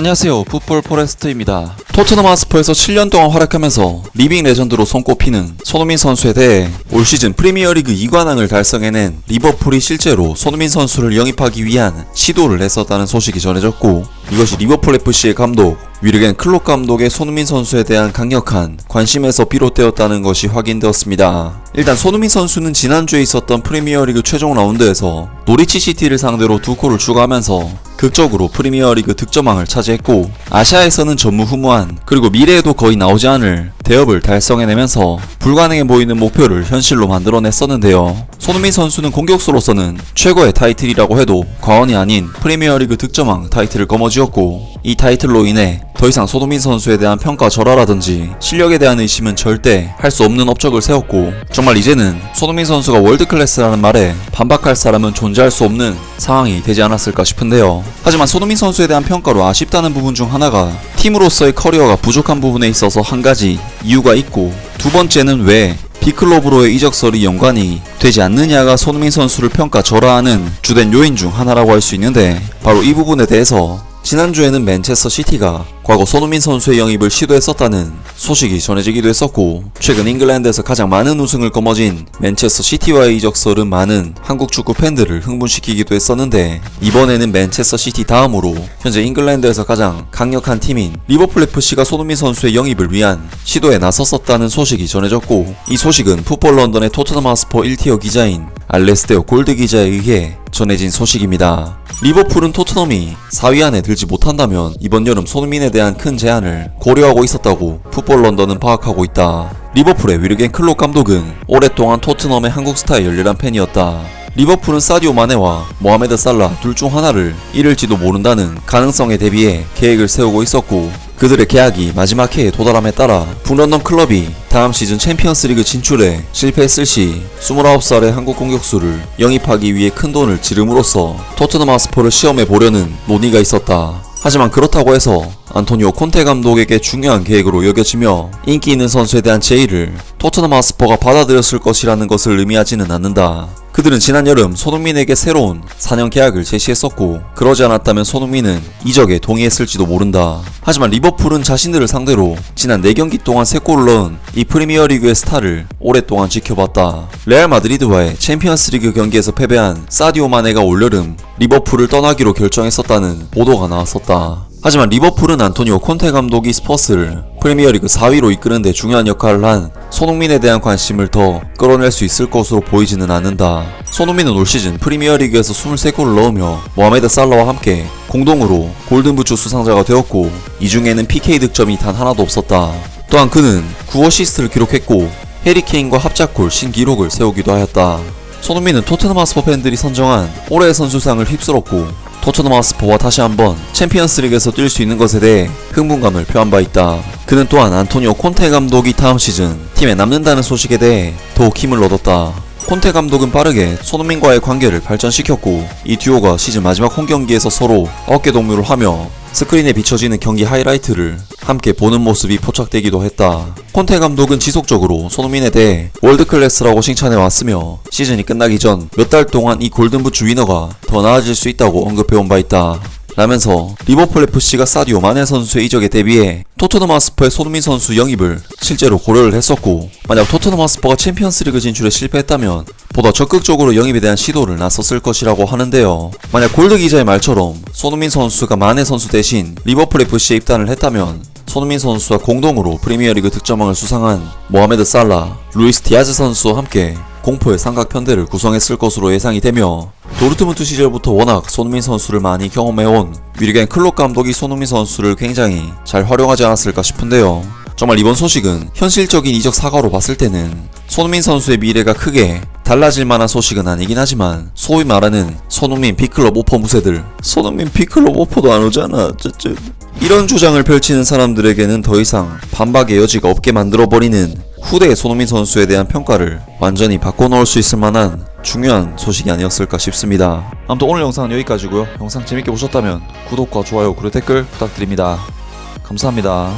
안녕하세요, 풋볼 포레스트입니다. 토트넘 하스퍼에서 7년 동안 활약하면서 리빙 레전드로 손꼽히는 손흥민 선수에 대해 올 시즌 프리미어리그 2관왕을 달성해낸 리버풀이 실제로 손흥민 선수를 영입하기 위한 시도를 했었다는 소식이 전해졌고, 이것이 리버풀 FC의 감독 위르겐 클롭 감독의 손흥민 선수에 대한 강력한 관심에서 비롯되었다는 것이 확인되었습니다. 일단 손흥민 선수는 지난주에 있었던 프리미어리그 최종 라운드에서 노리치 시티를 상대로 2골을 추가하면서 극적으로 프리미어리그 득점왕을 차지했고, 아시아에서는 전무후무한 그리고 미래에도 거의 나오지 않을 대업을 달성해내면서 불가능해 보이는 목표를 현실로 만들어냈었는데요. 손흥민 선수는 공격수로서는 최고의 타이틀이라고 해도 과언이 아닌 프리미어리그 득점왕 타이틀을 거머쥐었고, 이 타이틀로 인해 더 이상 손흥민 선수에 대한 평가 절하라든지 실력에 대한 의심은 절대 할 수 없는 업적을 세웠고, 정말 이제는 손흥민 선수가 월드클래스라는 말에 반박할 사람은 존재할 수 없는 상황이 되지 않았을까 싶은데요. 하지만 손흥민 선수에 대한 평가로 아쉽다는 부분 중 하나가 팀으로서의 커리어가 부족한 부분에 있어서 한 가지 이유가 있고, 두 번째는 왜 빅클럽으로의 이적설이 연관이 되지 않느냐가 손흥민 선수를 평가 절하하는 주된 요인 중 하나라고 할 수 있는데, 바로 이 부분에 대해서 지난주에는 맨체스터 시티가 과거 손흥민 선수의 영입을 시도했었다는 소식이 전해지기도 했었고, 최근 잉글랜드에서 가장 많은 우승을 거머쥔 맨체스터 시티와의 이적설은 많은 한국 축구 팬들을 흥분시키기도 했었는데, 이번에는 맨체스터 시티 다음으로 현재 잉글랜드에서 가장 강력한 팀인 리버풀 FC가 손흥민 선수의 영입을 위한 시도에 나섰었다는 소식이 전해졌고, 이 소식은 풋볼 런던의 토트넘 하스퍼 1티어 기자인 알레스테어 골드 기자에 의해 전해진 소식입니다. 리버풀은 토트넘이 4위 안에 들지 못한다면 이번 여름 손흥민에 대한 큰 제한을 고려하고 있었다고 풋볼 런던은 파악하고 있다. 리버풀의 위르겐 클롭 감독은 오랫동안 토트넘의 한국 스타의 열렬한 팬이었다. 리버풀은 사디오 마네와 모하메드 살라 둘 중 하나를 잃을지도 모른다는 가능성에 대비해 계획을 세우고 있었고, 그들의 계약이 마지막 해에 도달함에 따라 북런던 클럽이 다음 시즌 챔피언스리그 진출에 실패했을 시 29살의 한국 공격수를 영입하기 위해 큰 돈을 지름으로써 토트넘 하스퍼를 시험해 보려는 논의가 있었다. 하지만 그렇다고 해서 안토니오 콘테 감독에게 중요한 계획으로 여겨지며 인기 있는 선수에 대한 제의를 토트넘 하스퍼가 받아들였을 것이라는 것을 의미하지는 않는다. 그들은 지난 여름 손흥민에게 새로운 4년 계약을 제시했었고, 그러지 않았다면 손흥민은 이적에 동의했을지도 모른다. 하지만 리버풀은 자신들을 상대로 지난 4경기 동안 3골을 넣은 이 프리미어리그의 스타를 오랫동안 지켜봤다. 레알 마드리드와의 챔피언스리그 경기에서 패배한 사디오 마네가 올여름 리버풀을 떠나기로 결정했었다는 보도가 나왔었다. 하지만 리버풀은 안토니오 콘테 감독이 스퍼스를 프리미어리그 4위로 이끄는 데 중요한 역할을 한 손흥민에 대한 관심을 더 끌어낼 수 있을 것으로 보이지는 않는다. 손흥민은 올 시즌 프리미어리그에서 23골을 넣으며 모하메드 살라와 함께 공동으로 골든부츠 수상자가 되었고, 이 중에는 PK 득점이 단 하나도 없었다. 또한 그는 9어시스트를 기록했고 해리케인과 합작골 신기록을 세우기도 하였다. 손흥민은 토트넘 하스퍼 팬들이 선정한 올해의 선수상을 휩쓸었고, 토트넘 하스퍼와 다시 한번 챔피언스리그에서 뛸 수 있는 것에 대해 흥분감을 표한 바 있다. 그는 또한 안토니오 콘테 감독이 다음 시즌 팀에 남는다는 소식에 대해 더욱 힘을 얻었다. 콘테 감독은 빠르게 손흥민과의 관계를 발전시켰고, 이 듀오가 시즌 마지막 홈경기에서 서로 어깨동무를 하며 스크린에 비춰지는 경기 하이라이트를 함께 보는 모습이 포착되기도 했다. 콘테 감독은 지속적으로 손흥민에 대해 월드클래스라고 칭찬해왔으며, 시즌이 끝나기 전 몇 달 동안 이 골든부츠 위너가 더 나아질 수 있다고 언급해온 바 있다. 라면서 리버풀 FC가 사디오 마네 선수의 이적에 대비해 토트넘 하스퍼의 손흥민 선수 영입을 실제로 고려를 했었고, 만약 토트넘 하스퍼가 챔피언스리그 진출에 실패했다면 보다 적극적으로 영입에 대한 시도를 나섰을 것이라고 하는데요. 만약 골드 기자의 말처럼 손흥민 선수가 마네 선수 대신 리버풀 FC에 입단을 했다면 손흥민 선수와 공동으로 프리미어리그 득점왕을 수상한 모하메드 살라, 루이스 디아즈 선수와 함께 공포의 삼각편대를 구성했을 것으로 예상이 되며, 도르트문트 시절부터 워낙 손흥민 선수를 많이 경험해온 위르겐 클롭 감독이 손흥민 선수를 굉장히 잘 활용하지 않았을까 싶은데요. 정말 이번 소식은 현실적인 이적 사과로 봤을 때는 손흥민 선수의 미래가 크게 달라질 만한 소식은 아니긴 하지만, 소위 말하는 손흥민 빅클럽 오퍼 무새들, 손흥민 빅클럽 오퍼도 안 오잖아 이런 주장을 펼치는 사람들에게는 더 이상 반박의 여지가 없게 만들어버리는 후대의 손흥민 선수에 대한 평가를 완전히 바꿔놓을 수 있을 만한 중요한 소식이 아니었을까 싶습니다. 아무튼 오늘 영상은 여기까지고요. 영상 재밌게 보셨다면 구독과 좋아요 그리고 댓글 부탁드립니다. 감사합니다.